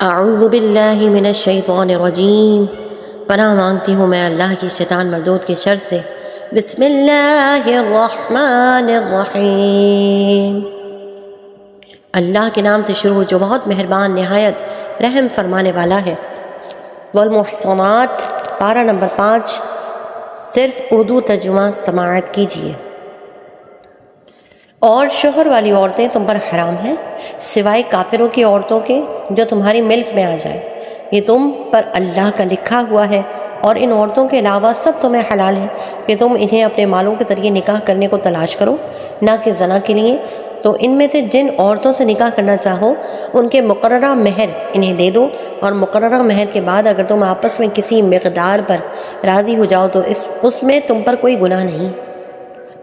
اعوذ باللہ من الشیطان الرجیم، پناہ مانگتی ہوں میں اللہ کی شیطان مردود کے شر سے۔ بسم اللہ الرحمن الرحیم، اللہ کے نام سے شروع جو بہت مہربان نہایت رحم فرمانے والا ہے۔ والمحصنات، پارہ نمبر 5، صرف اردو ترجمہ سماعت کیجیے۔ اور شوہر والی عورتیں تم پر حرام ہیں سوائے کافروں کی عورتوں کے جو تمہاری ملک میں آ جائیں، یہ تم پر اللہ کا لکھا ہوا ہے، اور ان عورتوں کے علاوہ سب تمہیں حلال ہے کہ تم انہیں اپنے مالوں کے ذریعے نکاح کرنے کو تلاش کرو، نہ کہ زنا کے لیے۔ تو ان میں سے جن عورتوں سے نکاح کرنا چاہو ان کے مقررہ مہر انہیں دے دو، اور مقررہ مہر کے بعد اگر تم آپس میں کسی مقدار پر راضی ہو جاؤ تو اس میں تم پر کوئی گناہ نہیں،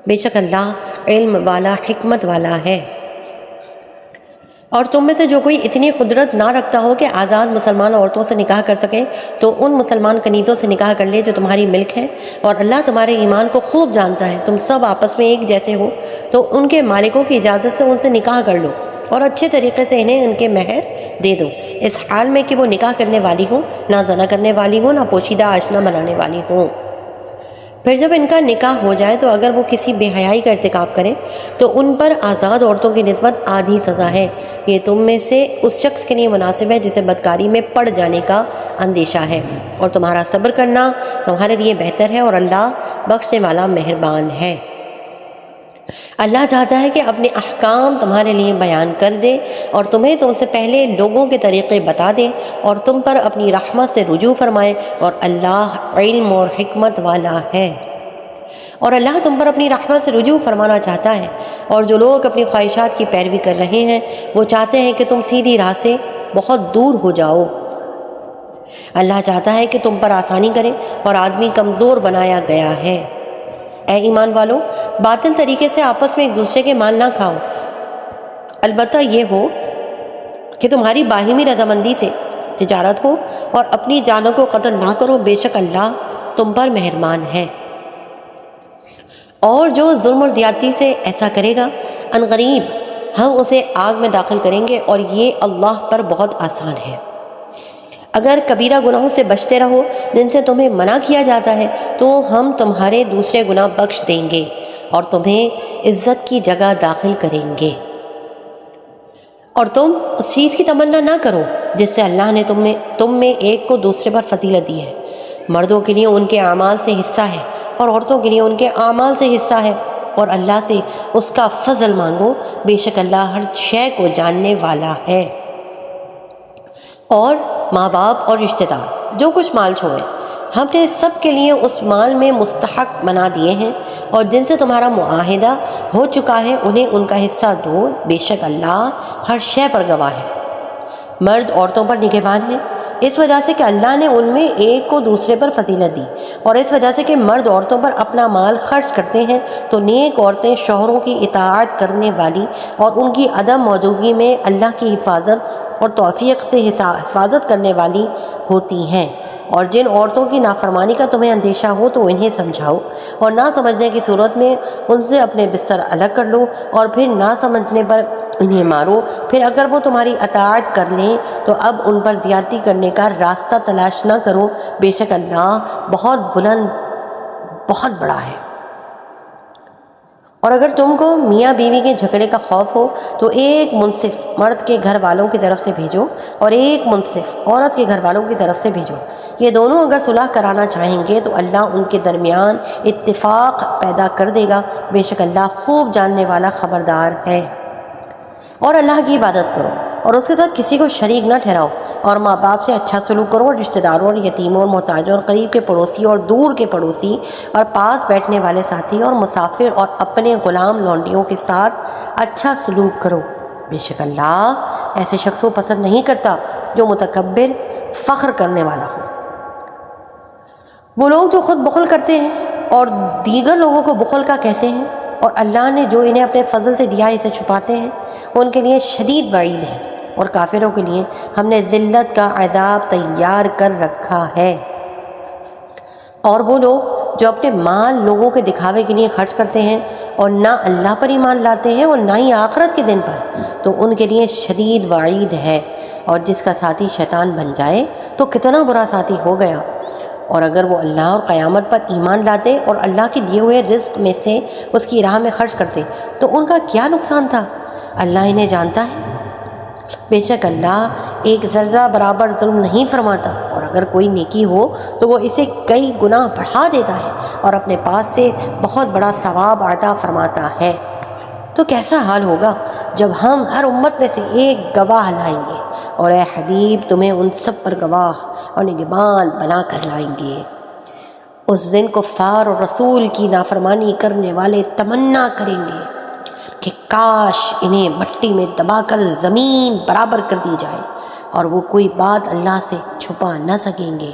بے شک اللہ علم والا حکمت والا ہے۔ اور تم میں سے جو کوئی اتنی قدرت نہ رکھتا ہو کہ آزاد مسلمان عورتوں سے نکاح کر سکے تو ان مسلمان کنیزوں سے نکاح کر لے جو تمہاری ملک ہے، اور اللہ تمہارے ایمان کو خوب جانتا ہے۔ تم سب آپس میں ایک جیسے ہو تو ان کے مالکوں کی اجازت سے ان سے نکاح کر لو، اور اچھے طریقے سے انہیں ان کے مہر دے دو، اس حال میں کہ وہ نکاح کرنے والی ہوں، نہ زنا کرنے والی ہوں، نہ پوشیدہ آشنا بنانے والی ہوں۔ پھر جب ان کا نکاح ہو جائے تو اگر وہ کسی بے حیائی کا ارتکاب کرے تو ان پر آزاد عورتوں کی نسبت آدھی سزا ہے۔ یہ تم میں سے اس شخص کے لیے مناسب ہے جسے بدکاری میں پڑ جانے کا اندیشہ ہے، اور تمہارا صبر کرنا تمہارے لیے بہتر ہے، اور اللہ بخشنے والا مہربان ہے۔ اللہ چاہتا ہے کہ اپنے احکام تمہارے لیے بیان کر دے اور تمہیں تو ان سے پہلے لوگوں کے طریقے بتا دے اور تم پر اپنی رحمت سے رجوع فرمائے، اور اللہ علم اور حکمت والا ہے۔ اور اللہ تم پر اپنی رحمت سے رجوع فرمانا چاہتا ہے، اور جو لوگ اپنی خواہشات کی پیروی کر رہے ہیں وہ چاہتے ہیں کہ تم سیدھی راہ سے بہت دور ہو جاؤ۔ اللہ چاہتا ہے کہ تم پر آسانی کرے، اور آدمی کمزور بنایا گیا ہے۔ اے ایمان والو، باطل طریقے سے آپس میں ایک دوسرے کے مال نہ کھاؤ، البتہ یہ ہو کہ تمہاری باہمی رضامندی سے تجارت ہو، اور اپنی جانوں کو قتل نہ کرو، بے شک اللہ تم پر مہربان ہے۔ اور جو ظلم اور زیادتی سے ایسا کرے گا ان قریب ہم اسے آگ میں داخل کریں گے، اور یہ اللہ پر بہت آسان ہے۔ اگر کبیرہ گناہوں سے بچتے رہو جن سے تمہیں منع کیا جاتا ہے تو ہم تمہارے دوسرے گناہ بخش دیں گے اور تمہیں عزت کی جگہ داخل کریں گے۔ اور تم اس چیز کی تمنا نہ کرو جس سے اللہ نے تم میں ایک کو دوسرے پر فضیلت دی ہے۔ مردوں کے لیے ان کے اعمال سے حصہ ہے، اور عورتوں کے لیے ان کے اعمال سے حصہ ہے، اور اللہ سے اس کا فضل مانگو، بے شک اللہ ہر شے کو جاننے والا ہے۔ اور ماں باپ اور رشتہ دار جو کچھ مال چھوڑیں ہم نے سب کے لیے اس مال میں مستحق بنا دیے ہیں، اور جن سے تمہارا معاہدہ ہو چکا ہے انہیں ان کا حصہ دو، بے شک اللہ ہر شے پر گواہ ہے۔ مرد عورتوں پر نگہبان ہیں اس وجہ سے کہ اللہ نے ان میں ایک کو دوسرے پر فضیلت دی، اور اس وجہ سے کہ مرد عورتوں پر اپنا مال خرچ کرتے ہیں تو نیک عورتیں شوہروں کی اطاعت کرنے والی اور ان کی عدم موجودگی میں اللہ کی حفاظت اور توفیق سے حفاظت کرنے والی ہوتی ہیں۔ اور جن عورتوں کی نافرمانی کا تمہیں اندیشہ ہو تو انہیں سمجھاؤ، اور نہ سمجھنے کی صورت میں ان سے اپنے بستر الگ کر لو، اور پھر نہ سمجھنے پر انہیں مارو۔ پھر اگر وہ تمہاری اطاعت کر لیں تو اب ان پر زیادتی کرنے کا راستہ تلاش نہ کرو، بے شک اللہ بہت بلند بہت بڑا ہے۔ اور اگر تم کو میاں بیوی کے جھگڑے کا خوف ہو تو ایک منصف مرد کے گھر والوں کی طرف سے بھیجو، اور ایک منصف عورت کے گھر والوں کی طرف سے بھیجو۔ یہ دونوں اگر صلح کرانا چاہیں گے تو اللہ ان کے درمیان اتفاق پیدا کر دے گا، بے شک اللہ خوب جاننے والا خبردار ہے۔ اور اللہ کی عبادت کرو اور اس کے ساتھ کسی کو شریک نہ ٹھہراؤ، اور ماں باپ سے اچھا سلوک کرو، اور رشتہ داروں اور یتیموں اور محتاجوں اور قریب کے پڑوسی اور دور کے پڑوسی اور پاس بیٹھنے والے ساتھی اور مسافر اور اپنے غلام لونڈیوں کے ساتھ اچھا سلوک کرو، بے شک اللہ ایسے شخص کو پسند نہیں کرتا جو متکبر فخر کرنے والا ہو۔ وہ لوگ جو خود بخل کرتے ہیں اور دیگر لوگوں کو بخل کا کہتے ہیں، اور اللہ نے جو انہیں اپنے فضل سے دیا اسے چھپاتے ہیں، ان کے لیے شدید وعید ہے، اور کافروں کے لیے ہم نے ذلت کا عذاب تیار کر رکھا ہے۔ اور وہ لوگ جو اپنے مال لوگوں کے دکھاوے کے لیے خرچ کرتے ہیں اور نہ اللہ پر ایمان لاتے ہیں اور نہ ہی آخرت کے دن پر، تو ان کے لیے شدید وعید ہے۔ اور جس کا ساتھی شیطان بن جائے تو کتنا برا ساتھی ہو گیا۔ اور اگر وہ اللہ اور قیامت پر ایمان لاتے اور اللہ کے دیے ہوئے رزق میں سے اس کی راہ میں خرچ کرتے تو ان کا کیا نقصان تھا؟ اللہ انہیں جانتا ہے۔ بے شک اللہ ایک ذرہ برابر ظلم نہیں فرماتا، اور اگر کوئی نیکی ہو تو وہ اسے کئی گنا بڑھا دیتا ہے اور اپنے پاس سے بہت بڑا ثواب عطا فرماتا ہے۔ تو کیسا حال ہوگا جب ہم ہر امت میں سے ایک گواہ لائیں گے، اور اے حبیب تمہیں ان سب پر گواہ اور نگہبان بنا کر لائیں گے۔ اس دن کفار اور رسول کی نافرمانی کرنے والے تمنا کریں گے کہ کاش انہیں مٹی میں دبا کر زمین برابر کر دی جائے، اور وہ کوئی بات اللہ سے چھپا نہ سکیں گے۔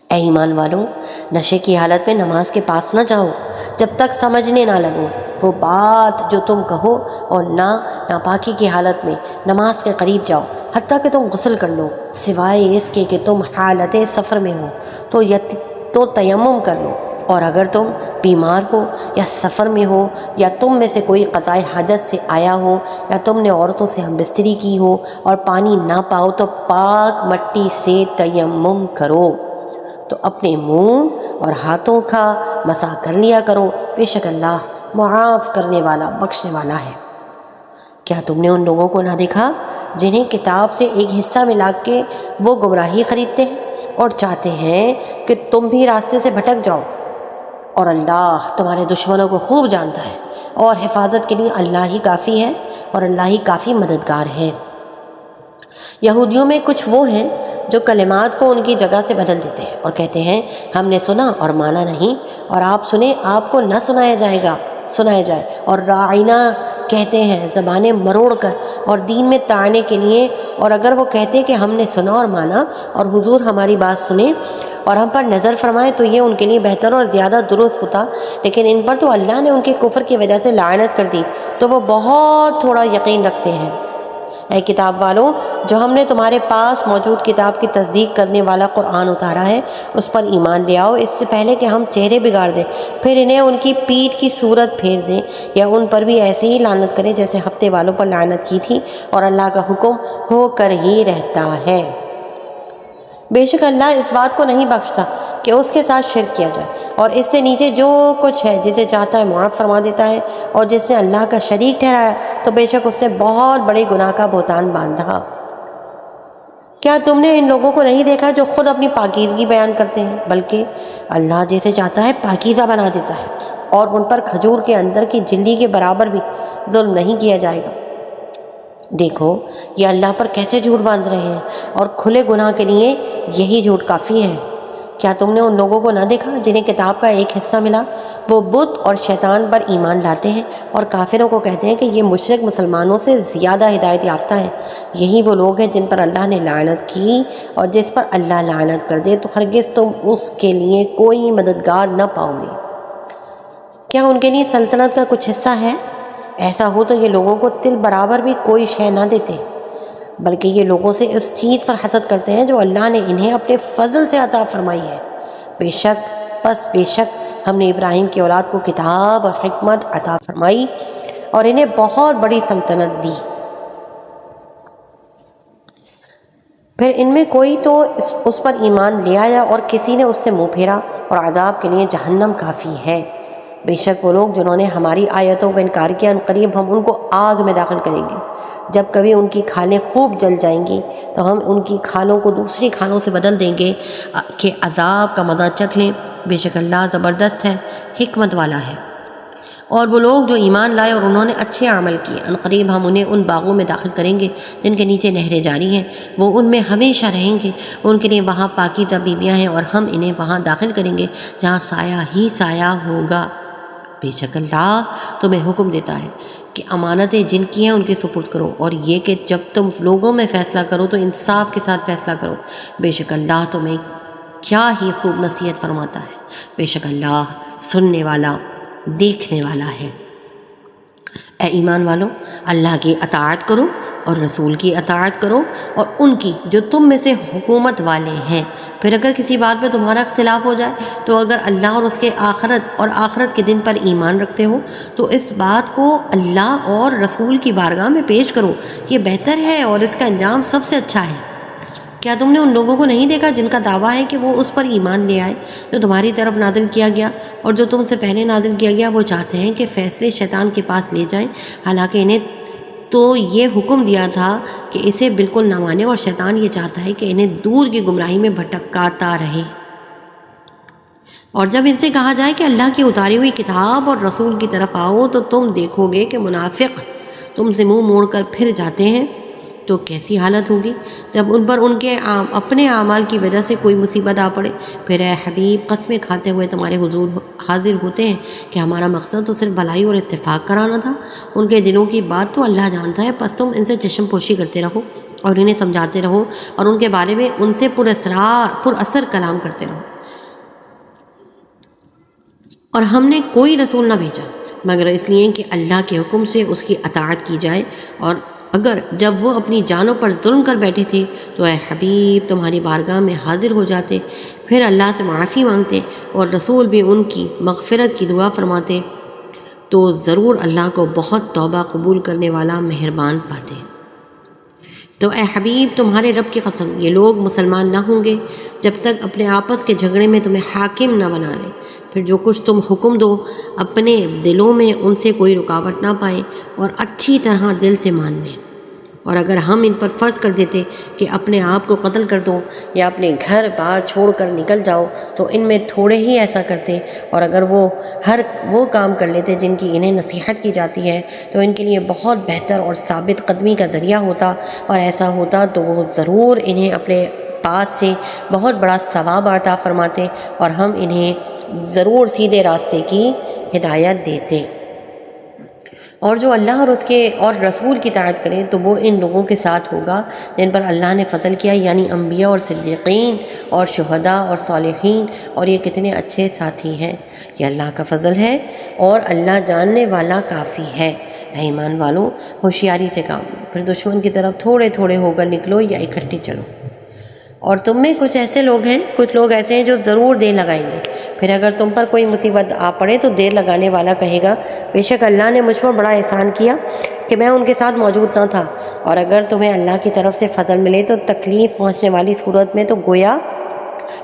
اے ایمان والوں، نشے کی حالت میں نماز کے پاس نہ جاؤ جب تک سمجھنے نہ لگو وہ بات جو تم کہو، اور نہ ناپاکی کی حالت میں نماز کے قریب جاؤ حتیٰ کہ تم غسل کر لو، سوائے اس کے کہ تم حالت سفر میں ہو تو تیمم کر لو، اور اگر تم بیمار ہو یا سفر میں ہو یا تم میں سے کوئی قضائے حاجت سے آیا ہو یا تم نے عورتوں سے ہم بستری کی ہو اور پانی نہ پاؤ تو پاک مٹی سے تیمم کرو، تو اپنے منہ اور ہاتھوں کا مسح کر لیا کرو، بے شک اللہ معاف کرنے والا بخشنے والا ہے۔ کیا تم نے ان لوگوں کو نہ دیکھا جنہیں کتاب سے ایک حصہ ملا کے وہ گمراہی خریدتے ہیں اور چاہتے ہیں کہ تم بھی راستے سے بھٹک جاؤ، اور اللہ تمہارے دشمنوں کو خوب جانتا ہے، اور حفاظت کے لیے اللہ ہی کافی ہے، اور اللہ ہی کافی مددگار ہے۔ یہودیوں میں کچھ وہ ہیں جو کلمات کو ان کی جگہ سے بدل دیتے ہیں اور کہتے ہیں ہم نے سنا اور مانا نہیں، اور آپ سنیں آپ کو نہ سنایا جائے، اور راعینا کہتے ہیں زبانیں مروڑ کر اور دین میں طعنے کے لیے، اور اگر وہ کہتے کہ ہم نے سنا اور مانا اور حضور ہماری بات سنیں اور ہم پر نظر فرمائے تو یہ ان کے لیے بہتر اور زیادہ درست ہوتا، لیکن ان پر تو اللہ نے ان کے کفر کی وجہ سے لعنت کر دی، تو وہ بہت تھوڑا یقین رکھتے ہیں۔ اے کتاب والوں، جو ہم نے تمہارے پاس موجود کتاب کی تصدیق کرنے والا قرآن اتارا ہے اس پر ایمان لے آؤ، اس سے پہلے کہ ہم چہرے بگاڑ دیں، پھر انہیں ان کی پیٹھ کی صورت پھیر دیں، یا ان پر بھی ایسے ہی لعنت کریں جیسے ہفتے والوں پر لعنت کی تھی، اور اللہ کا حکم ہو کر ہی رہتا ہے۔ بے شک اللہ اس بات کو نہیں بخشتا کہ اس کے ساتھ شرک کیا جائے، اور اس سے نیچے جو کچھ ہے جسے چاہتا ہے معاف فرما دیتا ہے، اور جس نے اللہ کا شریک ٹھہرایا تو بے شک اس نے بہت بڑے گناہ کا بہتان باندھا۔ کیا تم نے ان لوگوں کو نہیں دیکھا جو خود اپنی پاکیزگی بیان کرتے ہیں، بلکہ اللہ جسے چاہتا ہے پاکیزہ بنا دیتا ہے، اور ان پر کھجور کے اندر کی جھلی کے برابر بھی ظلم نہیں کیا جائے گا۔ دیکھو یہ اللہ پر کیسے جھوٹ باندھ رہے ہیں، اور کھلے گناہ کے لیے یہی جھوٹ کافی ہے۔ کیا تم نے ان لوگوں کو نہ دیکھا جنہیں کتاب کا ایک حصہ ملا، وہ بت اور شیطان پر ایمان لاتے ہیں اور کافروں کو کہتے ہیں کہ یہ مشرک مسلمانوں سے زیادہ ہدایت یافتہ ہیں؟ یہی وہ لوگ ہیں جن پر اللہ نے لعنت کی، اور جس پر اللہ لعنت کر دے تو ہرگز تم اس کے لیے کوئی مددگار نہ پاؤ گے۔ کیا ان کے لیے سلطنت کا کچھ حصہ ہے؟ ایسا ہو تو یہ لوگوں کو تل برابر بھی کوئی شے نہ دیتے، بلکہ یہ لوگوں سے اس چیز پر حسد کرتے ہیں جو اللہ نے انہیں اپنے فضل سے عطا فرمائی ہے۔ بے شک ہم نے ابراہیم کی اولاد کو کتاب اور حکمت عطا فرمائی اور انہیں بہت بڑی سلطنت دی۔ پھر ان میں کوئی تو اس پر ایمان لے آیا اور کسی نے اس سے منہ پھیرا، اور عذاب کے لیے جہنم کافی ہے۔ بے شک وہ لوگ جنہوں نے ہماری آیتوں کا انکار کیا، عنقریب ہم ان کو آگ میں داخل کریں گے۔ جب کبھی ان کی کھالیں خوب جل جائیں گی تو ہم ان کی کھالوں کو دوسری کھالوں سے بدل دیں گے کہ عذاب کا مزہ چکھ لیں۔ بے شک اللہ زبردست ہے، حکمت والا ہے۔ اور وہ لوگ جو ایمان لائے اور انہوں نے اچھے عمل کیے، عنقریب ہم انہیں ان باغوں میں داخل کریں گے جن کے نیچے نہریں جاری ہیں، وہ ان میں ہمیشہ رہیں گے، ان کے لیے وہاں پاکیزہ بیویاں ہیں، اور ہم انہیں وہاں داخل کریں گے جہاں سایہ ہی سایہ ہوگا۔ بے شک اللہ تمہیں حکم دیتا ہے کہ امانتیں جن کی ہیں ان کے سپرد کرو، اور یہ کہ جب تم لوگوں میں فیصلہ کرو تو انصاف کے ساتھ فیصلہ کرو۔ بے شک اللہ تمہیں کیا ہی خوب نصیحت فرماتا ہے، بے شک اللہ سننے والا دیکھنے والا ہے۔ اے ایمان والو، اللہ کی اطاعت کرو اور رسول کی اطاعت کرو اور ان کی جو تم میں سے حکومت والے ہیں۔ پھر اگر کسی بات میں تمہارا اختلاف ہو جائے تو اگر اللہ اور اس کے آخرت کے دن پر ایمان رکھتے ہو تو اس بات کو اللہ اور رسول کی بارگاہ میں پیش کرو، یہ بہتر ہے اور اس کا انجام سب سے اچھا ہے۔ کیا تم نے ان لوگوں کو نہیں دیکھا جن کا دعویٰ ہے کہ وہ اس پر ایمان لے آئے جو تمہاری طرف نازل کیا گیا اور جو تم سے پہلے نازل کیا گیا؟ وہ چاہتے ہیں کہ فیصلے شیطان کے پاس لے جائیں، حالانکہ انہیں تو یہ حکم دیا تھا کہ اسے بالکل نہ مانے، اور شیطان یہ چاہتا ہے کہ انہیں دور کی گمراہی میں بھٹکاتا رہے۔ اور جب ان سے کہا جائے کہ اللہ کی اتاری ہوئی کتاب اور رسول کی طرف آؤ تو تم دیکھو گے کہ منافق تم سے منہ موڑ کر پھر جاتے ہیں، تو کیسی حالت ہوگی جب ان پر ان کے اپنے اعمال کی وجہ سے کوئی مصیبت آ پڑے۔ پھر اے حبیب قسمیں کھاتے ہوئے تمہارے حضور حاضر ہوتے ہیں کہ ہمارا مقصد تو صرف بھلائی اور اتفاق کرانا تھا، ان کے دلوں کی بات تو اللہ جانتا ہے، پس تم ان سے چشم پوشی کرتے رہو اور انہیں سمجھاتے رہو اور ان کے بارے میں ان سے پر اثر کلام کرتے رہو۔ اور ہم نے کوئی رسول نہ بھیجا مگر اس لیے کہ اللہ کے حکم سے اس کی اطاعت کی جائے، اور اگر جب وہ اپنی جانوں پر ظلم کر بیٹھے تھے تو اے حبیب تمہاری بارگاہ میں حاضر ہو جاتے، پھر اللہ سے معافی مانگتے اور رسول بھی ان کی مغفرت کی دعا فرماتے، تو ضرور اللہ کو بہت توبہ قبول کرنے والا مہربان پاتے۔ تو اے حبیب تمہارے رب کی قسم یہ لوگ مسلمان نہ ہوں گے جب تک اپنے آپس کے جھگڑے میں تمہیں حاکم نہ بنا لیں، پھر جو کچھ تم حکم دو اپنے دلوں میں ان سے کوئی رکاوٹ نہ پائیں اور اچھی طرح دل سے مان لیں۔ اور اگر ہم ان پر فرض کر دیتے کہ اپنے آپ کو قتل کر دو یا اپنے گھر بار چھوڑ کر نکل جاؤ تو ان میں تھوڑے ہی ایسا کرتے، اور اگر وہ کام کر لیتے جن کی انہیں نصیحت کی جاتی ہے تو ان کے لیے بہت بہتر اور ثابت قدمی کا ذریعہ ہوتا، اور ایسا ہوتا تو وہ ضرور انہیں اپنے پاس سے بہت بڑا ثواب عطا فرماتے اور ہم انہیں ضرور سیدھے راستے کی ہدایت دیتے۔ اور جو اللہ اور اس کے اور رسول کی اطاعت کرے تو وہ ان لوگوں کے ساتھ ہوگا جن پر اللہ نے فضل کیا، یعنی انبیاء اور صدیقین اور شہداء اور صالحین، اور یہ کتنے اچھے ساتھی ہیں۔ یہ اللہ کا فضل ہے اور اللہ جاننے والا کافی ہے۔ اے ایمان والوں ہوشیاری سے کام لو، پھر دشمن کی طرف تھوڑے تھوڑے ہو کر نکلو یا اکٹھے چلو۔ اور تم میں کچھ لوگ ایسے ہیں جو ضرور دیر لگائیں گے، پھر اگر تم پر کوئی مصیبت آ پڑے تو دیر لگانے والا کہے گا بے شک اللہ نے مجھ پر بڑا احسان کیا کہ میں ان کے ساتھ موجود نہ تھا۔ اور اگر تمہیں اللہ کی طرف سے فضل ملے تو تکلیف پہنچنے والی صورت میں تو گویا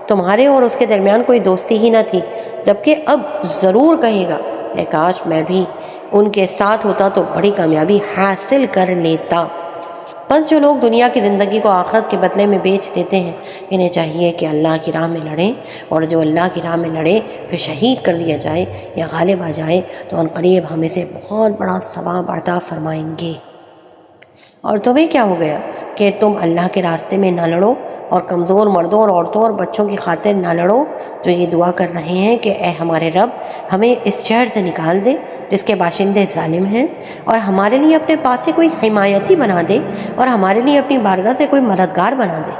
تمہارے اور اس کے درمیان کوئی دوستی ہی نہ تھی، جبکہ اب ضرور کہے گا اے کاش میں بھی ان کے ساتھ ہوتا تو بڑی کامیابی حاصل کر لیتا۔ بس جو لوگ دنیا کی زندگی کو آخرت کے بدلے میں بیچ دیتے ہیں انہیں چاہیے کہ اللہ کی راہ میں لڑیں، اور جو اللہ کی راہ میں لڑے پھر شہید کر دیا جائے یا غالب آ جائے تو عنقریب ہم اسے بہت بڑا ثواب عطا فرمائیں گے۔ اور تمہیں کیا ہو گیا کہ تم اللہ کے راستے میں نہ لڑو اور کمزور مردوں اور عورتوں اور بچوں کی خاطر نہ لڑو جو یہ دعا کر رہے ہیں کہ اے ہمارے رب ہمیں اس شہر سے نکال دے جس کے باشندے ظالم ہیں، اور ہمارے لیے اپنے پاس سے کوئی حمایتی بنا دے اور ہمارے لیے اپنی بارگاہ سے کوئی مددگار بنا دے۔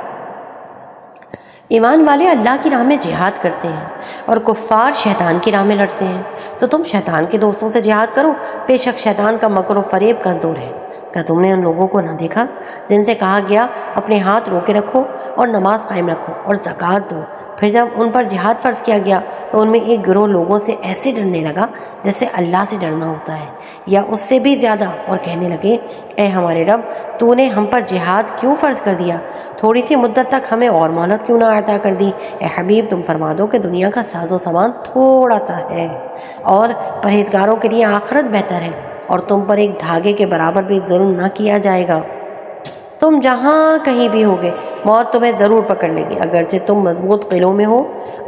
ایمان والے اللہ کی راہ میں جہاد کرتے ہیں اور کفار شیطان کی راہ میں لڑتے ہیں، تو تم شیطان کے دوستوں سے جہاد کرو، بے شک شیطان کا مکر و فریب کمزور ہے۔ کیا تم نے ان لوگوں کو نہ دیکھا جن سے کہا گیا اپنے ہاتھ روکے رکھو اور نماز قائم رکھو اور زکوٰۃ دو، پھر جب ان پر جہاد فرض کیا گیا تو ان میں ایک گروہ لوگوں سے ایسے ڈرنے لگا جیسے اللہ سے ڈرنا ہوتا ہے یا اس سے بھی زیادہ، اور کہنے لگے اے ہمارے رب تو نے ہم پر جہاد کیوں فرض کر دیا؟ تھوڑی سی مدت تک ہمیں اور مہلت کیوں نہ عطا کر دی؟ اے حبیب تم فرما دو کہ دنیا کا ساز و سامان تھوڑا سا ہے اور پرہیزگاروں کے لیے آخرت بہتر ہے، اور تم پر ایک دھاگے کے برابر بھی ظلم نہ کیا جائے گا۔ تم جہاں کہیں بھی ہوگے موت تمہیں ضرور پکڑ لے گی، اگرچہ تم مضبوط قلعوں میں ہو۔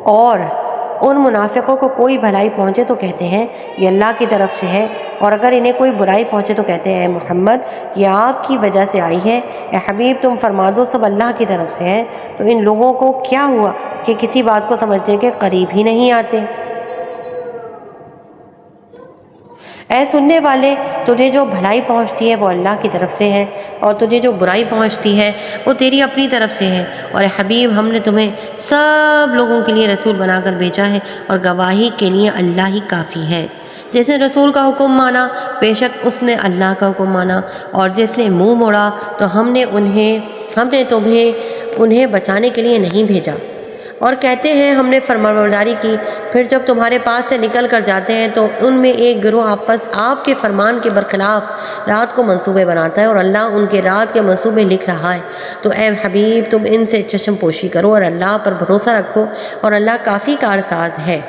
اور ان منافقوں کو کوئی بھلائی پہنچے تو کہتے ہیں یہ اللہ کی طرف سے ہے، اور اگر انہیں کوئی برائی پہنچے تو کہتے ہیں اے محمد یہ آپ کی وجہ سے آئی ہے۔ اے حبیب تم فرما دو سب اللہ کی طرف سے ہے، تو ان لوگوں کو کیا ہوا کہ کسی بات کو سمجھنے کے قریب ہی نہیں آتے؟ اے سننے والے تجھے جو بھلائی پہنچتی ہے وہ اللہ کی طرف سے ہے، اور تجھے جو برائی پہنچتی ہے وہ تیری اپنی طرف سے ہے۔ اور اے حبیب ہم نے تمہیں سب لوگوں کے لیے رسول بنا کر بھیجا ہے، اور گواہی کے لیے اللہ ہی کافی ہے۔ جس نے رسول کا حکم مانا بے شک اس نے اللہ کا حکم مانا، اور جس نے منہ موڑا تو ہم نے تمہیں انہیں بچانے کے لیے نہیں بھیجا۔ اور کہتے ہیں ہم نے فرمانبرداری کی، پھر جب تمہارے پاس سے نکل کر جاتے ہیں تو ان میں ایک گروہ آپس آپ کے فرمان کے برخلاف رات کو منصوبے بناتا ہے، اور اللہ ان کے رات کے منصوبے لکھ رہا ہے۔ تو اے حبیب تم ان سے چشم پوشی کرو اور اللہ پر بھروسہ رکھو، اور اللہ کافی کارساز ہے۔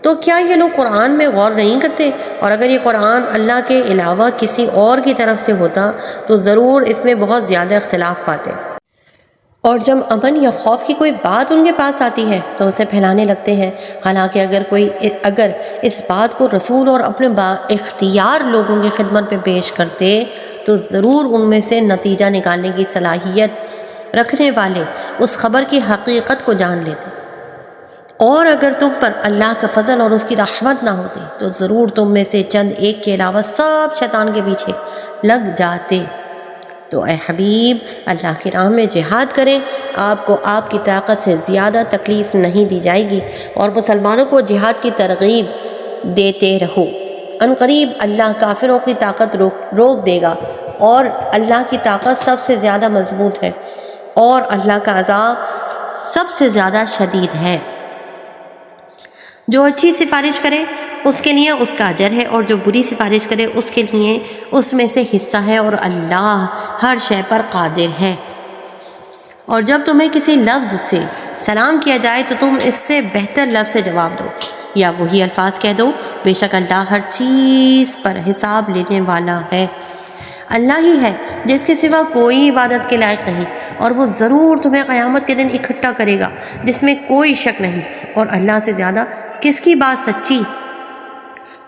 تو کیا یہ لوگ قرآن میں غور نہیں کرتے؟ اور اگر یہ قرآن اللہ کے علاوہ کسی اور کی طرف سے ہوتا تو ضرور اس میں بہت زیادہ اختلاف پاتے۔ اور جب امن یا خوف کی کوئی بات ان کے پاس آتی ہے تو اسے پھیلانے لگتے ہیں، حالانکہ اگر اس بات کو رسول اور اپنے با اختیار لوگوں کی خدمت میں پیش کرتے تو ضرور ان میں سے نتیجہ نکالنے کی صلاحیت رکھنے والے اس خبر کی حقیقت کو جان لیتے۔ اور اگر تم پر اللہ کا فضل اور اس کی رحمت نہ ہوتی تو ضرور تم میں سے چند ایک کے علاوہ سب شیطان کے پیچھے لگ جاتے۔ تو اے حبیب اللہ کی راہ میں جہاد کریں، آپ کو آپ کی طاقت سے زیادہ تکلیف نہیں دی جائے گی، اور مسلمانوں کو جہاد کی ترغیب دیتے رہو۔ ان قریب اللہ کافروں کی طاقت روک دے گا، اور اللہ کی طاقت سب سے زیادہ مضبوط ہے، اور اللہ کا عذاب سب سے زیادہ شدید ہے۔ جو اچھی سفارش کرے اس کے لیے اس کا اجر ہے، اور جو بری سفارش کرے اس کے لیے اس میں سے حصہ ہے، اور اللہ ہر شے پر قادر ہے۔ اور جب تمہیں کسی لفظ سے سلام کیا جائے تو تم اس سے بہتر لفظ سے جواب دو، یا وہی الفاظ کہہ دو، بے شک اللہ ہر چیز پر حساب لینے والا ہے۔ اللہ ہی ہے جس کے سوا کوئی عبادت کے لائق نہیں، اور وہ ضرور تمہیں قیامت کے دن اکٹھا کرے گا جس میں کوئی شک نہیں، اور اللہ سے زیادہ کس کی بات سچی۔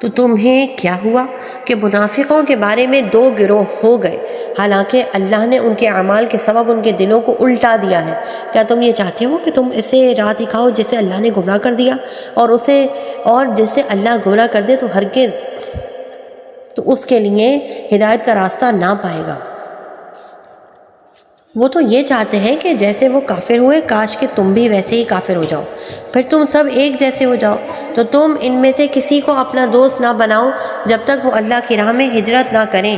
تو تمہیں کیا ہوا کہ منافقوں کے بارے میں دو گروہ ہو گئے، حالانکہ اللہ نے ان کے اعمال کے سبب ان کے دلوں کو الٹا دیا ہے۔ کیا تم یہ چاہتے ہو کہ تم اسے راہ دکھاؤ جسے اللہ نے گمراہ کر دیا، اور جسے اللہ گمراہ کر دے تو ہرگز تو اس کے لیے ہدایت کا راستہ نہ پائے گا۔ وہ تو یہ چاہتے ہیں کہ جیسے وہ کافر ہوئے کاش کہ تم بھی ویسے ہی کافر ہو جاؤ، پھر تم سب ایک جیسے ہو جاؤ۔ تو تم ان میں سے کسی کو اپنا دوست نہ بناؤ جب تک وہ اللہ کی راہ میں ہجرت نہ کریں،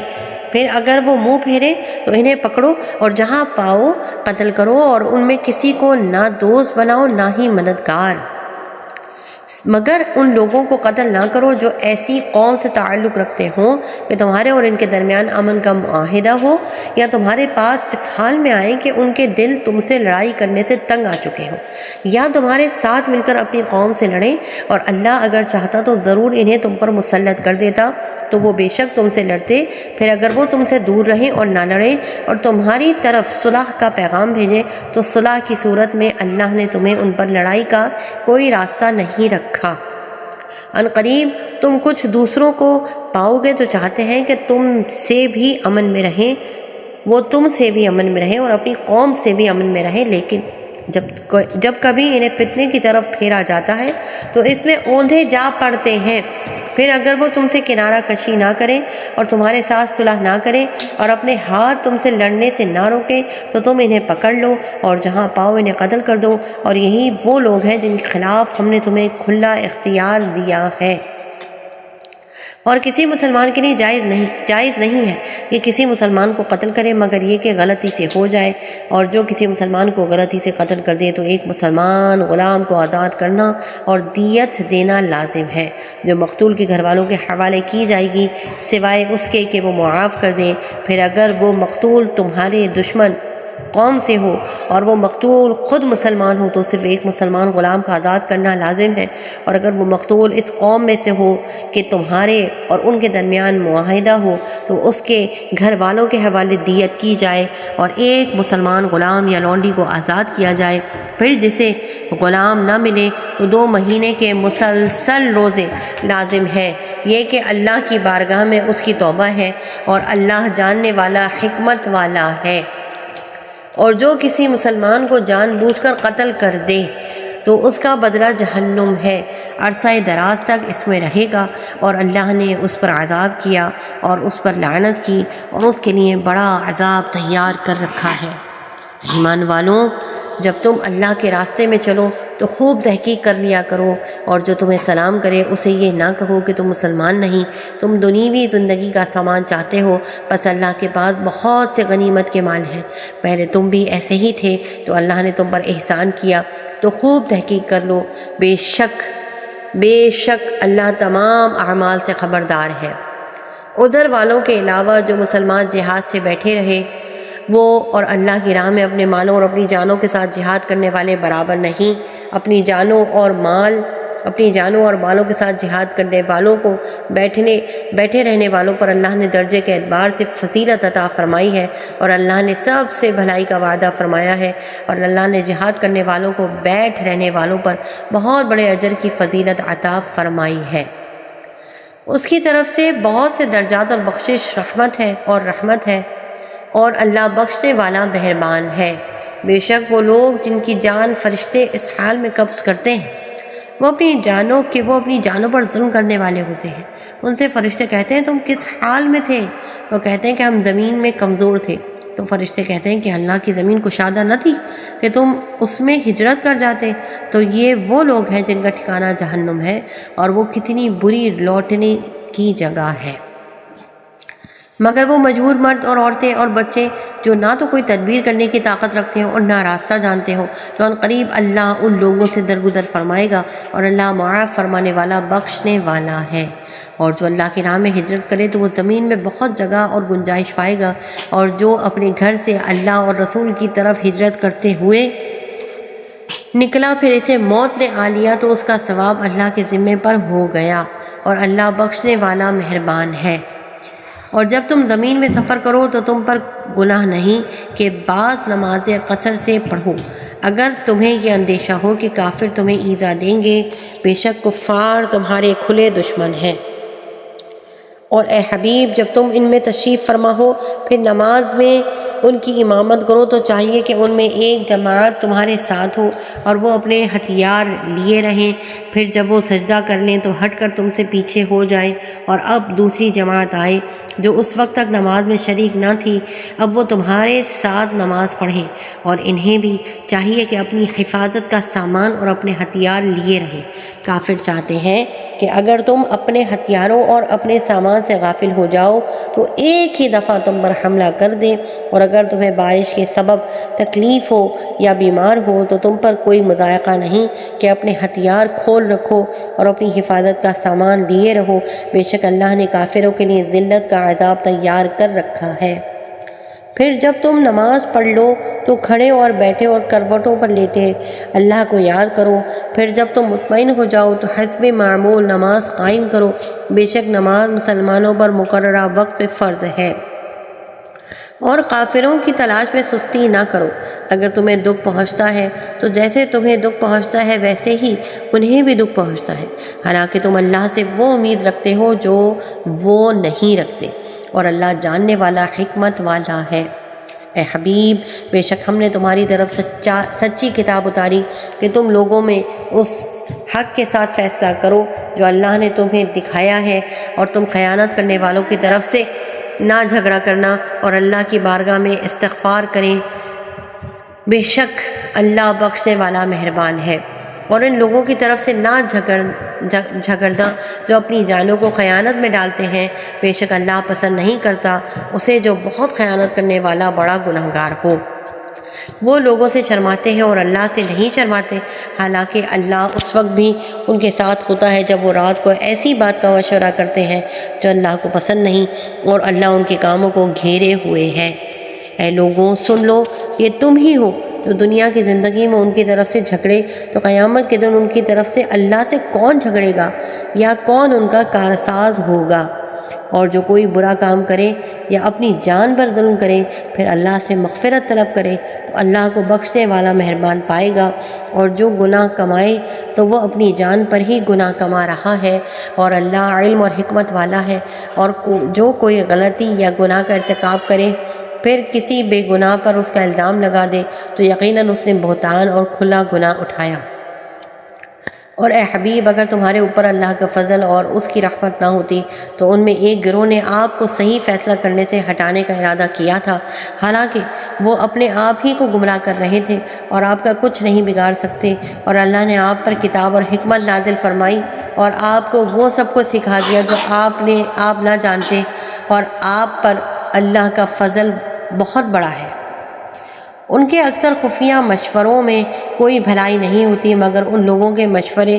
پھر اگر وہ منہ پھیرے تو انہیں پکڑو اور جہاں پاؤ قتل کرو، اور ان میں کسی کو نہ دوست بناؤ نہ ہی مددگار، مگر ان لوگوں کو قتل نہ کرو جو ایسی قوم سے تعلق رکھتے ہوں کہ تمہارے اور ان کے درمیان امن کا معاہدہ ہو، یا تمہارے پاس اس حال میں آئیں کہ ان کے دل تم سے لڑائی کرنے سے تنگ آ چکے ہوں، یا تمہارے ساتھ مل کر اپنی قوم سے لڑیں، اور اللہ اگر چاہتا تو ضرور انہیں تم پر مسلط کر دیتا، تو وہ بے شک تم سے لڑتے، پھر اگر وہ تم سے دور رہیں اور نہ لڑیں اور تمہاری طرف صلح کا پیغام بھیجیں تو صلح کی صورت میں اللہ نے تمہیں ان پر لڑائی کا کوئی راستہ نہیں رکھا۔ ان قریب تم کچھ دوسروں کو پاؤ گے جو چاہتے ہیں کہ تم سے بھی امن میں رہیں، وہ تم سے بھی امن میں رہیں اور اپنی قوم سے بھی امن میں رہیں، لیکن جب کبھی انہیں فتنے کی طرف پھیرا جاتا ہے تو اس میں اوندھے جا پڑتے ہیں، پھر اگر وہ تم سے کنارہ کشی نہ کریں اور تمہارے ساتھ صلح نہ کریں اور اپنے ہاتھ تم سے لڑنے سے نہ روکیں تو تم انہیں پکڑ لو اور جہاں پاؤ انہیں قتل کر دو، اور یہی وہ لوگ ہیں جن کے خلاف ہم نے تمہیں کھلا اختیار دیا ہے۔ اور کسی مسلمان کے لیے جائز نہیں ہے کہ کسی مسلمان کو قتل کرے مگر یہ کہ غلطی سے ہو جائے، اور جو کسی مسلمان کو غلطی سے قتل کر دے تو ایک مسلمان غلام کو آزاد کرنا اور دیت دینا لازم ہے جو مقتول کے گھر والوں کے حوالے کی جائے گی، سوائے اس کے کہ وہ معاف کر دیں۔ پھر اگر وہ مقتول تمہارے دشمن قوم سے ہو اور وہ مقتول خود مسلمان ہو تو صرف ایک مسلمان غلام کا آزاد کرنا لازم ہے، اور اگر وہ مقتول اس قوم میں سے ہو کہ تمہارے اور ان کے درمیان معاہدہ ہو تو اس کے گھر والوں کے حوالے دیت کی جائے اور ایک مسلمان غلام یا لونڈی کو آزاد کیا جائے۔ پھر جسے غلام نہ ملے تو 2 مہینے کے مسلسل روزے لازم ہے، یہ کہ اللہ کی بارگاہ میں اس کی توبہ ہے اور اللہ جاننے والا حکمت والا ہے۔ اور جو کسی مسلمان کو جان بوجھ کر قتل کر دے تو اس کا بدلہ جہنم ہے، عرصہ دراز تک اس میں رہے گا، اور اللہ نے اس پر عذاب کیا اور اس پر لعنت کی اور اس کے لیے بڑا عذاب تیار کر رکھا ہے۔ ایمان والوں، جب تم اللہ کے راستے میں چلو تو خوب تحقیق کر لیا کرو، اور جو تمہیں سلام کرے اسے یہ نہ کہو کہ تم مسلمان نہیں، تم دنیوی زندگی کا سامان چاہتے ہو، بس اللہ کے پاس بہت سے غنیمت کے مال ہیں، پہلے تم بھی ایسے ہی تھے تو اللہ نے تم پر احسان کیا، تو خوب تحقیق کر لو، بے شک اللہ تمام اعمال سے خبردار ہے۔ عذر والوں کے علاوہ جو مسلمان جہاد سے بیٹھے رہے وہ اور اللہ کی راہ میں اپنے مالوں اور اپنی جانوں کے ساتھ جہاد کرنے والے برابر نہیں۔ اپنی جانوں اور مالوں کے ساتھ جہاد کرنے والوں کو بیٹھے رہنے والوں پر اللہ نے درجے کے اعتبار سے فضیلت عطا فرمائی ہے، اور اللہ نے سب سے بھلائی کا وعدہ فرمایا ہے، اور اللہ نے جہاد کرنے والوں کو بیٹھ رہنے والوں پر بہت بڑے اجر کی فضیلت عطا فرمائی ہے۔ اس کی طرف سے بہت سے درجات اور بخشش رحمت ہے، اور اللہ بخشنے والا مہربان ہے۔ بے شک وہ لوگ جن کی جان فرشتے اس حال میں قبض کرتے ہیں وہ اپنی جانوں پر ظلم کرنے والے ہوتے ہیں۔ ان سے فرشتے کہتے ہیں تم کس حال میں تھے؟ وہ کہتے ہیں کہ ہم زمین میں کمزور تھے۔ تو فرشتے کہتے ہیں کہ اللہ کی زمین کشادہ نہ تھی کہ تم اس میں ہجرت کر جاتے؟ تو یہ وہ لوگ ہیں جن کا ٹھکانہ جہنم ہے، اور وہ کتنی بری لوٹنے کی جگہ ہے۔ مگر وہ مجبور مرد اور عورتیں اور بچے جو نہ تو کوئی تدبیر کرنے کی طاقت رکھتے ہوں اور نہ راستہ جانتے ہوں، تو ان قریب اللہ ان لوگوں سے درگزر فرمائے گا، اور اللہ معاف فرمانے والا بخشنے والا ہے۔ اور جو اللہ کی راہ میں ہجرت کرے تو وہ زمین میں بہت جگہ اور گنجائش پائے گا، اور جو اپنے گھر سے اللہ اور رسول کی طرف ہجرت کرتے ہوئے نکلا پھر اسے موت نے آ لیا تو اس کا ثواب اللہ کے ذمے پر ہو گیا، اور اللہ بخشنے والا مہربان ہے۔ اور جب تم زمین میں سفر کرو تو تم پر گناہ نہیں کہ بعض نماز قصر سے پڑھو، اگر تمہیں یہ اندیشہ ہو کہ کافر تمہیں ایذا دیں گے، بے شک کفار تمہارے کھلے دشمن ہیں۔ اور اے حبیب جب تم ان میں تشریف فرما ہو پھر نماز میں ان کی امامت کرو تو چاہیے کہ ان میں ایک جماعت تمہارے ساتھ ہو اور وہ اپنے ہتھیار لیے رہیں، پھر جب وہ سجدہ کر لیں تو ہٹ کر تم سے پیچھے ہو جائیں، اور اب دوسری جماعت آئے جو اس وقت تک نماز میں شریک نہ تھی، اب وہ تمہارے ساتھ نماز پڑھیں، اور انہیں بھی چاہیے کہ اپنی حفاظت کا سامان اور اپنے ہتھیار لیے رہیں۔ کافر چاہتے ہیں کہ اگر تم اپنے ہتھیاروں اور اپنے سامان سے غافل ہو جاؤ تو ایک ہی دفعہ تم پر حملہ کر دیں، اور اگر تمہیں بارش کے سبب تکلیف ہو یا بیمار ہو تو تم پر کوئی مضائقہ نہیں کہ اپنے ہتھیار کھول رکھو اور اپنی حفاظت کا سامان لیے رہو، بے شک اللہ نے کافروں کے لیے ذلت کا عذاب تیار کر رکھا ہے۔ پھر جب تم نماز پڑھ لو تو کھڑے اور بیٹھے اور کروٹوں پر لیٹے اللہ کو یاد کرو، پھر جب تم مطمئن ہو جاؤ تو حسب معمول نماز قائم کرو، بے شک نماز مسلمانوں پر مقررہ وقت پہ فرض ہے۔ اور کافروں کی تلاش میں سستی نہ کرو، اگر تمہیں دکھ پہنچتا ہے تو جیسے تمہیں دکھ پہنچتا ہے ویسے ہی انہیں بھی دکھ پہنچتا ہے، حالانکہ تم اللہ سے وہ امید رکھتے ہو جو وہ نہیں رکھتے، اور اللہ جاننے والا حکمت والا ہے۔ اے حبیب بے شک ہم نے تمہاری طرف سچی کتاب اتاری کہ تم لوگوں میں اس حق کے ساتھ فیصلہ کرو جو اللہ نے تمہیں دکھایا ہے، اور تم خیانت کرنے والوں کی طرف سے نہ جھگڑا کرنا اور اللہ کی بارگاہ میں استغفار کریں، بے شک اللہ بخشنے والا مہربان ہے۔ اور ان لوگوں کی طرف سے نہ جھگڑنا جو اپنی جانوں کو خیانت میں ڈالتے ہیں، بے شک اللہ پسند نہیں کرتا اسے جو بہت خیانت کرنے والا بڑا گنہگار ہو۔ وہ لوگوں سے شرماتے ہیں اور اللہ سے نہیں شرماتے، حالانکہ اللہ اس وقت بھی ان کے ساتھ ہوتا ہے جب وہ رات کو ایسی بات کا مشورہ کرتے ہیں جو اللہ کو پسند نہیں، اور اللہ ان کے کاموں کو گھیرے ہوئے ہے۔ اے لوگوں سن لو، یہ تم ہی ہو جو دنیا کی زندگی میں ان کی طرف سے جھگڑے، تو قیامت کے دن ان کی طرف سے اللہ سے کون جھگڑے گا یا کون ان کا کارساز ہوگا؟ اور جو کوئی برا کام کرے یا اپنی جان پر ظلم کرے پھر اللہ سے مغفرت طلب کرے تو اللہ کو بخشنے والا مہربان پائے گا، اور جو گناہ کمائے تو وہ اپنی جان پر ہی گناہ کما رہا ہے، اور اللہ علم اور حکمت والا ہے۔ اور جو کوئی غلطی یا گناہ کا ارتکاب کرے پھر کسی بے گناہ پر اس کا الزام لگا دے تو یقیناً اس نے بہتان اور کھلا گناہ اٹھایا۔ اور اے حبیب اگر تمہارے اوپر اللہ کا فضل اور اس کی رحمت نہ ہوتی تو ان میں ایک گروہ نے آپ کو صحیح فیصلہ کرنے سے ہٹانے کا ارادہ کیا تھا، حالانکہ وہ اپنے آپ ہی کو گمراہ کر رہے تھے اور آپ کا کچھ نہیں بگاڑ سکتے، اور اللہ نے آپ پر کتاب اور حکمت نازل فرمائی اور آپ کو وہ سب کچھ سکھا دیا جو آپ نہ جانتے، اور آپ پر اللہ کا فضل بہت بڑا ہے۔ ان کے اکثر خفیہ مشوروں میں کوئی بھلائی نہیں ہوتی مگر ان لوگوں کے مشورے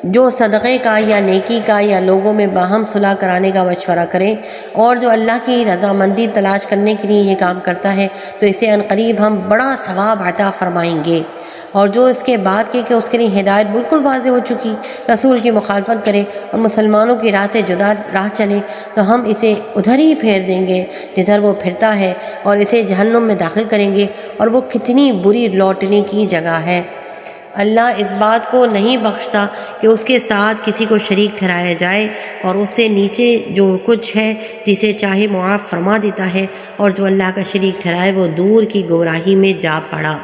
جو صدقے کا یا نیکی کا یا لوگوں میں باہم صلح کرانے کا مشورہ کریں، اور جو اللہ کی رضامندی تلاش کرنے کے لیے یہ کام کرتا ہے تو اسے عنقریب ہم بڑا ثواب عطا فرمائیں گے۔ اور جو اس کے بعد کہ اس کے لیے ہدایت بالکل واضح ہو چکی، رسول کی مخالفت کرے اور مسلمانوں کی راہ سے جدا راہ چلے تو ہم اسے ادھر ہی پھیر دیں گے جدھر وہ پھرتا ہے، اور اسے جہنم میں داخل کریں گے، اور وہ کتنی بری لوٹنے کی جگہ ہے۔ اللہ اس بات کو نہیں بخشتا کہ اس کے ساتھ کسی کو شریک ٹھہرایا جائے، اور اس سے نیچے جو کچھ ہے جسے چاہے معاف فرما دیتا ہے، اور جو اللہ کا شریک ٹھہرائے وہ دور کی گمراہی میں جا پڑا۔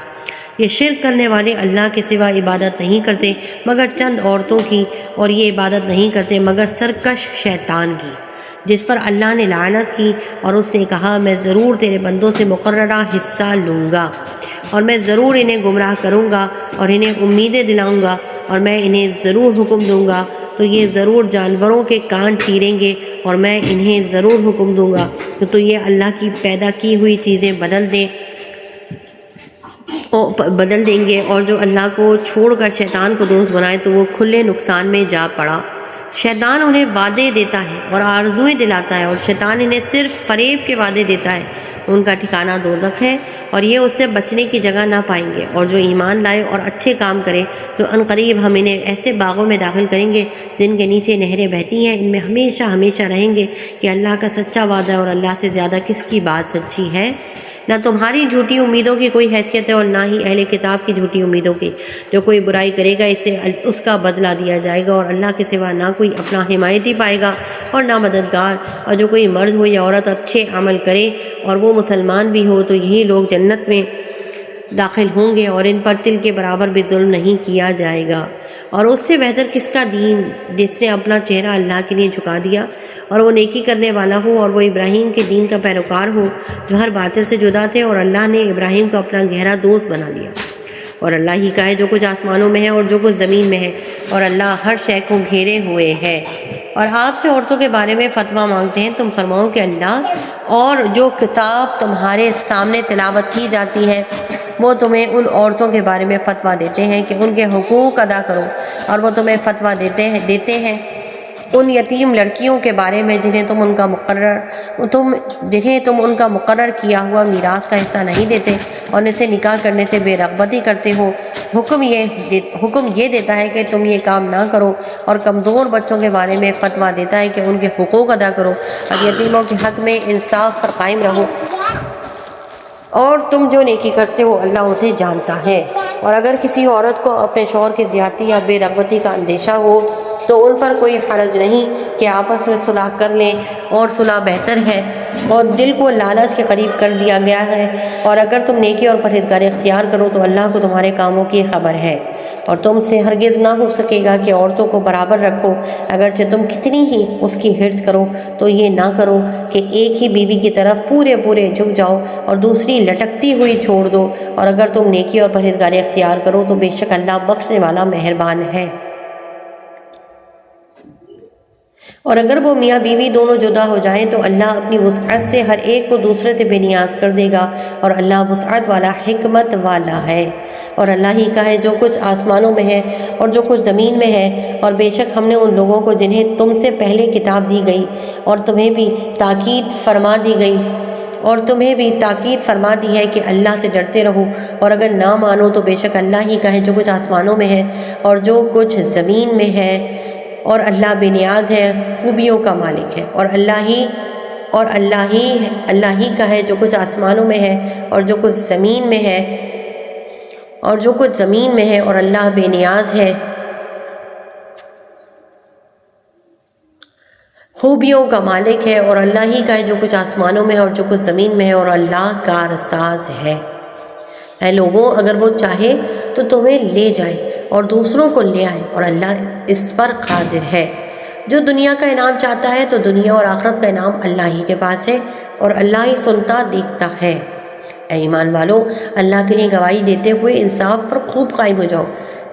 یہ شرک کرنے والے اللہ کے سوا عبادت نہیں کرتے مگر چند عورتوں کی، اور یہ عبادت نہیں کرتے مگر سرکش شیطان کی، جس پر اللہ نے لعنت کی، اور اس نے کہا میں ضرور تیرے بندوں سے مقررہ حصہ لوں گا، اور میں ضرور انہیں گمراہ کروں گا اور انہیں امیدیں دلاؤں گا، اور میں انہیں ضرور حکم دوں گا تو یہ ضرور جانوروں کے کان چیریں گے، اور میں انہیں ضرور حکم دوں گا تو یہ اللہ کی پیدا کی ہوئی چیزیں بدل دیں گے، اور جو اللہ کو چھوڑ کر شیطان کو دوست بنائے تو وہ کھلے نقصان میں جا پڑا۔ شیطان انہیں وعدے دیتا ہے اور آرزوئیں دلاتا ہے، اور شیطان انہیں صرف فریب کے وعدے دیتا ہے۔ ان کا ٹھکانہ دوزخ ہے اور یہ اس سے بچنے کی جگہ نہ پائیں گے، اور جو ایمان لائے اور اچھے کام کرے تو عنقریب ہم انہیں ایسے باغوں میں داخل کریں گے جن کے نیچے نہریں بہتی ہیں، ان میں ہمیشہ ہمیشہ رہیں گے۔ کہ اللہ کا سچا وعدہ ہے اور اللہ سے زیادہ کس کی بات سچی ہے؟ نہ تمہاری جھوٹی امیدوں کی کوئی حیثیت ہے اور نہ ہی اہل کتاب کی جھوٹی امیدوں کی۔ جو کوئی برائی کرے گا اسے اس کا بدلہ دیا جائے گا، اور اللہ کے سوا نہ کوئی اپنا حمایتی پائے گا اور نہ مددگار۔ اور جو کوئی مرد ہو یا عورت اچھے عمل کرے اور وہ مسلمان بھی ہو تو یہی لوگ جنت میں داخل ہوں گے، اور ان پر تل کے برابر بھی ظلم نہیں کیا جائے گا۔ اور اس سے بہتر کس کا دین جس نے اپنا چہرہ اللہ کے لیے جھکا دیا اور وہ نیکی کرنے والا ہو، اور وہ ابراہیم کے دین کا پیروکار ہو جو ہر باطل سے جدا تھے، اور اللہ نے ابراہیم کو اپنا گہرا دوست بنا لیا۔ اور اللہ ہی کا ہے جو کچھ آسمانوں میں ہے اور جو کچھ زمین میں ہے، اور اللہ ہر شے کو گھیرے ہوئے ہے۔ اور آپ سے عورتوں کے بارے میں فتویٰ مانگتے ہیں، تم فرماؤ کہ اللہ اور جو کتاب تمہارے سامنے تلاوت کی جاتی ہے وہ تمہیں ان عورتوں کے بارے میں فتویٰ دیتے ہیں کہ ان کے حقوق ادا کرو، اور وہ تمہیں فتویٰ دیتے ہیں ان یتیم لڑکیوں کے بارے میں جنہیں تم ان کا مقرر کیا ہوا میراث کا حصہ نہیں دیتے اور ان سے نکاح کرنے سے بے رغبتی کرتے ہو۔ حکم یہ دیتا ہے کہ تم یہ کام نہ کرو، اور کمزور بچوں کے بارے میں فتویٰ دیتا ہے کہ ان کے حقوق ادا کرو، اور یتیموں کے حق میں انصاف پر قائم رہو، اور تم جو نیکی کرتے ہو اللہ اسے جانتا ہے۔ اور اگر کسی عورت کو اپنے شوہر کی زیادتی یا بے رغبتی کا اندیشہ ہو تو ان پر کوئی حرج نہیں کہ آپس میں صلح کر لیں، اور صلح بہتر ہے اور دل کو لالچ کے قریب کر دیا گیا ہے۔ اور اگر تم نیکی اور پرہیزگاری اختیار کرو تو اللہ کو تمہارے کاموں کی خبر ہے، اور تم سے ہرگز نہ ہو سکے گا کہ عورتوں کو برابر رکھو، اگرچہ تم کتنی ہی اس کی حرص کرو تو یہ نہ کرو کہ ایک ہی بیوی کی طرف پورے جھک جاؤ اور دوسری لٹکتی ہوئی چھوڑ دو، اور اگر تم نیکی اور پرہیزگاری اختیار کرو تو بے شک اللہ بخشنے والا مہربان ہے۔ اور اگر وہ میاں بیوی دونوں جدا ہو جائیں تو اللہ اپنی وسعت سے ہر ایک کو دوسرے سے بے نیاز کر دے گا، اور اللہ وسعت والا حکمت والا ہے۔ اور اللہ ہی کا ہے جو کچھ آسمانوں میں ہے اور جو کچھ زمین میں ہے، اور بے شک ہم نے ان لوگوں کو جنہیں تم سے پہلے کتاب دی گئی اور تمہیں بھی تاکید فرما دی ہے کہ اللہ سے ڈرتے رہو، اور اگر نہ مانو تو بے شک اللہ ہی کا ہے جو کچھ آسمانوں میں ہے اور جو کچھ زمین میں ہے، اور اللہ بے نیاز ہے، خوبیوں کا مالک ہے۔ اور اللہ ہی کا ہے جو کچھ آسمانوں میں ہے اور جو کچھ زمین میں ہے، اور اللہ بے نیاز ہے، خوبیوں کا مالک ہے۔ اور اللہ ہی کا ہے جو کچھ آسمانوں میں ہے اور جو کچھ زمین میں ہے، اور اللہ کارساز ہے۔ اے لوگوں، اگر وہ چاہے تو تمہیں لے جائے اور دوسروں کو لے آئے، اور اللہ اس پر قادر ہے۔ جو دنیا کا انعام چاہتا ہے تو دنیا اور آخرت کا انعام اللہ ہی کے پاس ہے، اور اللہ ہی سنتا دیکھتا ہے۔ اے ایمان والو، اللہ کے لیے گواہی دیتے ہوئے انصاف پر خوب قائم ہو جاؤ،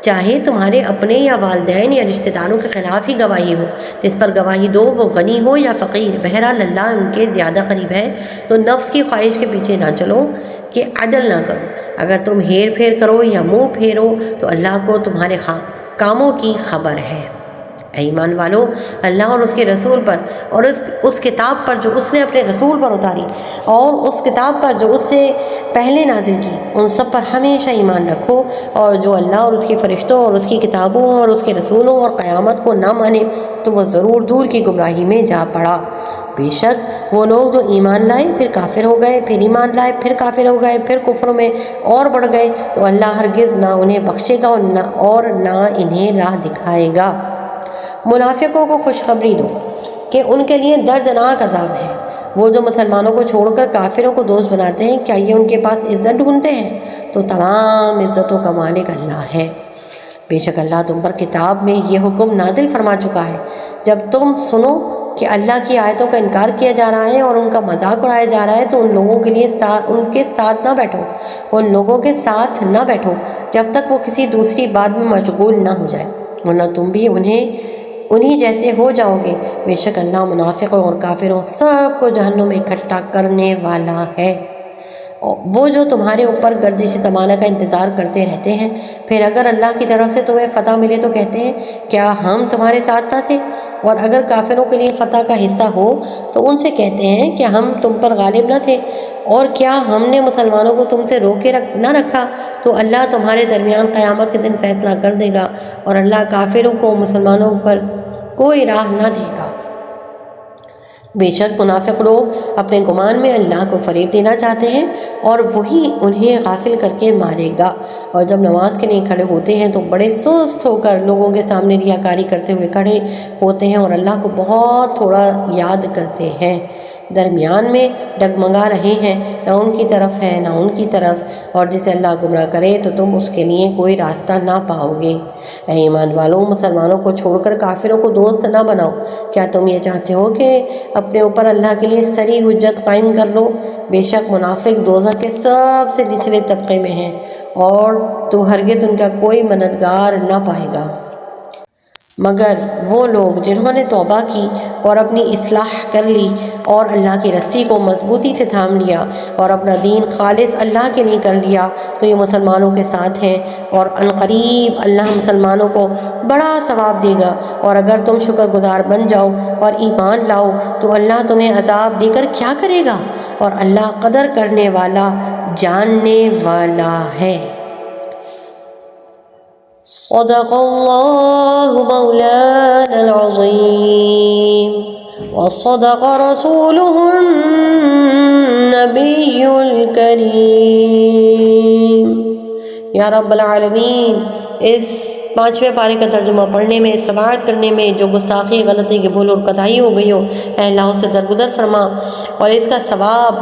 چاہے تمہارے اپنے یا والدین یا رشتہ داروں کے خلاف ہی گواہی ہو۔ جس پر گواہی دو وہ غنی ہو یا فقیر، بہرحال اللہ ان کے زیادہ قریب ہے۔ تو نفس کی خواہش کے پیچھے نہ چلو کہ عدل نہ کرو، اگر تم ہیر پھیر کرو یا منہ پھیرو تو اللہ کو تمہارے کاموں کی خبر ہے۔ اے ایمان والو، اللہ اور اس کے رسول پر اور اس کتاب پر جو اس نے اپنے رسول پر اتاری اور اس کتاب پر جو اس سے پہلے نازل کی، ان سب پر ہمیشہ ایمان رکھو، اور جو اللہ اور اس کے فرشتوں اور اس کی کتابوں اور اس کے رسولوں اور قیامت کو نہ مانے تو وہ ضرور دور کی گمراہی میں جا پڑا۔ بے شک وہ لوگ جو ایمان لائے پھر کافر ہو گئے، پھر ایمان لائے پھر کافر ہو گئے، پھر کفر میں اور بڑھ گئے تو اللہ ہرگز نہ انہیں بخشے گا اور نہ انہیں راہ دکھائے گا۔ منافقوں کو خوشخبری دو کہ ان کے لیے دردناک عذاب ہے۔ وہ جو مسلمانوں کو چھوڑ کر کافروں کو دوست بناتے ہیں، کیا یہ ان کے پاس عزت ڈھونڈتے ہیں؟ تو تمام عزتوں کا مالک اللہ ہے۔ بے شک اللہ تم پر کتاب میں یہ حکم نازل فرما چکا ہے، جب تم سنو کہ اللہ کی آیتوں کا انکار کیا جا رہا ہے اور ان کا مذاق اڑایا جا رہا ہے تو ان لوگوں کے لیے ان کے ساتھ نہ بیٹھو، ان لوگوں کے ساتھ نہ بیٹھو جب تک وہ کسی دوسری بات میں مشغول نہ ہو جائے، ورنہ تم بھی انہی جیسے ہو جاؤ گے۔ بے شک اللہ منافقوں اور کافروں سب کو جہنم میں اکٹھا کرنے والا ہے۔ وہ جو تمہارے اوپر گردش زمانہ کا انتظار کرتے رہتے ہیں، پھر اگر اللہ کی طرف سے تمہیں فتح ملے تو کہتے ہیں کیا ہم تمہارے ساتھ نہ تھے؟ اور اگر کافروں کے لیے فتح کا حصہ ہو تو ان سے کہتے ہیں کہ ہم تم پر غالب نہ تھے، اور کیا ہم نے مسلمانوں کو تم سے روکے نہ رکھا؟ تو اللہ تمہارے درمیان قیامت کے دن فیصلہ کر دے گا، اور اللہ کافروں کو مسلمانوں پر کوئی راہ نہ دے گا۔ بے شک منافق لوگ اپنے گمان میں اللہ کو فریب دینا چاہتے ہیں، اور وہی انہیں غافل کر کے مارے گا۔ اور جب نماز کے لیے کھڑے ہوتے ہیں تو بڑے سست ہو کر لوگوں کے سامنے ریاکاری کرتے ہوئے کھڑے ہوتے ہیں، اور اللہ کو بہت تھوڑا یاد کرتے ہیں۔ درمیان میں ڈگمگا رہے ہیں، نہ ان کی طرف ہے نہ ان کی طرف، اور جسے اللہ گمراہ کرے تو تم اس کے لیے کوئی راستہ نہ پاؤ گے۔ اے ایمان والوں، مسلمانوں کو چھوڑ کر کافروں کو دوست نہ بناؤ۔ کیا تم یہ چاہتے ہو کہ اپنے اوپر اللہ کے لیے صریح حجت قائم کر لو؟ بے شک منافق دوزخ کے سب سے نچلے طبقے میں ہیں، اور تو ہرگز ان کا کوئی مددگار نہ پائے گا، مگر وہ لوگ جنہوں نے توبہ کی اور اپنی اصلاح کر لی اور اللہ کی رسی کو مضبوطی سے تھام لیا اور اپنا دین خالص اللہ کے لیے کر لیا تو یہ مسلمانوں کے ساتھ ہیں، اور عنقریب اللہ مسلمانوں کو بڑا ثواب دے گا۔ اور اگر تم شکر گزار بن جاؤ اور ایمان لاؤ تو اللہ تمہیں عذاب دے کر کیا کرے گا، اور اللہ قدر کرنے والا جاننے والا ہے۔ صدق اللہ مولانا العظیم وصدق رسولہ النبی الکریم۔ یا رب العالمین، اس 5ویں پارے کا ترجمہ پڑھنے میں، سماعت کرنے میں جو گستاخی، غلطی کی بھول اور کوتاہی ہو گئی ہو، اے اللہ اس سے درگزر فرما، اور اس کا ثواب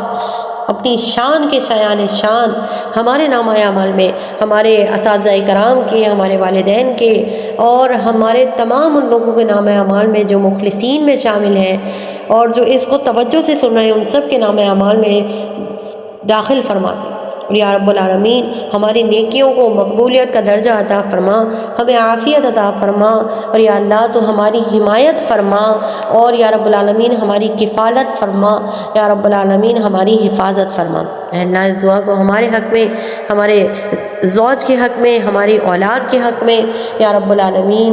اپنی شان کے شایان شان ہمارے نامہ اعمال میں، ہمارے اساتذہ کرام کے، ہمارے والدین کے، اور ہمارے تمام ان لوگوں کے نامہ اعمال میں جو مخلصین میں شامل ہیں اور جو اس کو توجہ سے سن رہے ہیں، ان سب کے نامہ اعمال میں داخل فرما دے۔ اور یا رب العالمین، ہماری نیکیوں کو مقبولیت کا درجہ عطا فرما، ہمیں عافیت عطا فرما، اور یا اللہ تو ہماری حمایت فرما، اور یا رب العالمین ہماری کفالت فرما، یا رب العالمین ہماری حفاظت فرما۔ اے اللہ اس دعا کو ہمارے حق میں، ہمارے زوج کے حق میں، ہماری اولاد کے حق میں یا رب العالمین،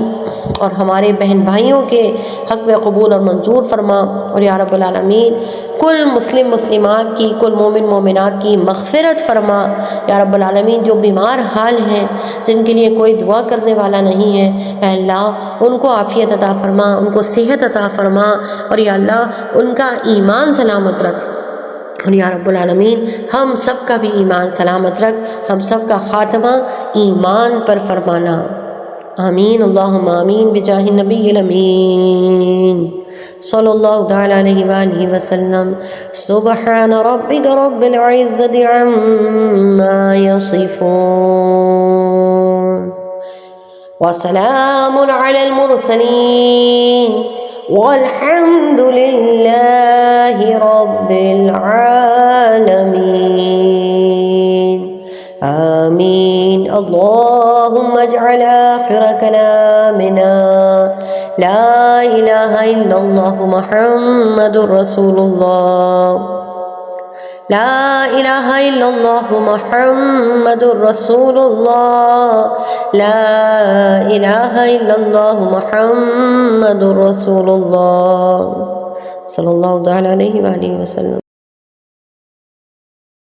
اور ہمارے بہن بھائیوں کے حق میں قبول اور منظور فرما، اور یا رب العالمین کل مسلم مسلمات کی، کل مومن مومنات کی مغفرت فرما۔ یا رب العالمین جو بیمار حال ہیں، جن کے لیے کوئی دعا کرنے والا نہیں ہے، اے اللہ ان کو عافیت عطا فرما، ان کو صحت عطا فرما، اور یا اللہ ان کا ایمان سلامت رکھ، اور یا رب العالمین ہم سب کا بھی ایمان سلامت رکھ، ہم سب کا خاتمہ ایمان پر فرمانا۔ آمین اللہم آمین بجاہ النبی الامین صلی اللہ تعالی علیہ وآلہ وسلم۔ سبحان ربک رب العزت عما یصفون وسلام علی المرسلین والحمد للہ رب العالمین۔ اللهم اجعل آخر كلامنا لا إله إلا الله محمد رسول الله لا إله إلا الله محمد رسول الله لا إله إلا الله محمد رسول الله صلی اللہ تعالیٰ علیہ وآلہ وسلم.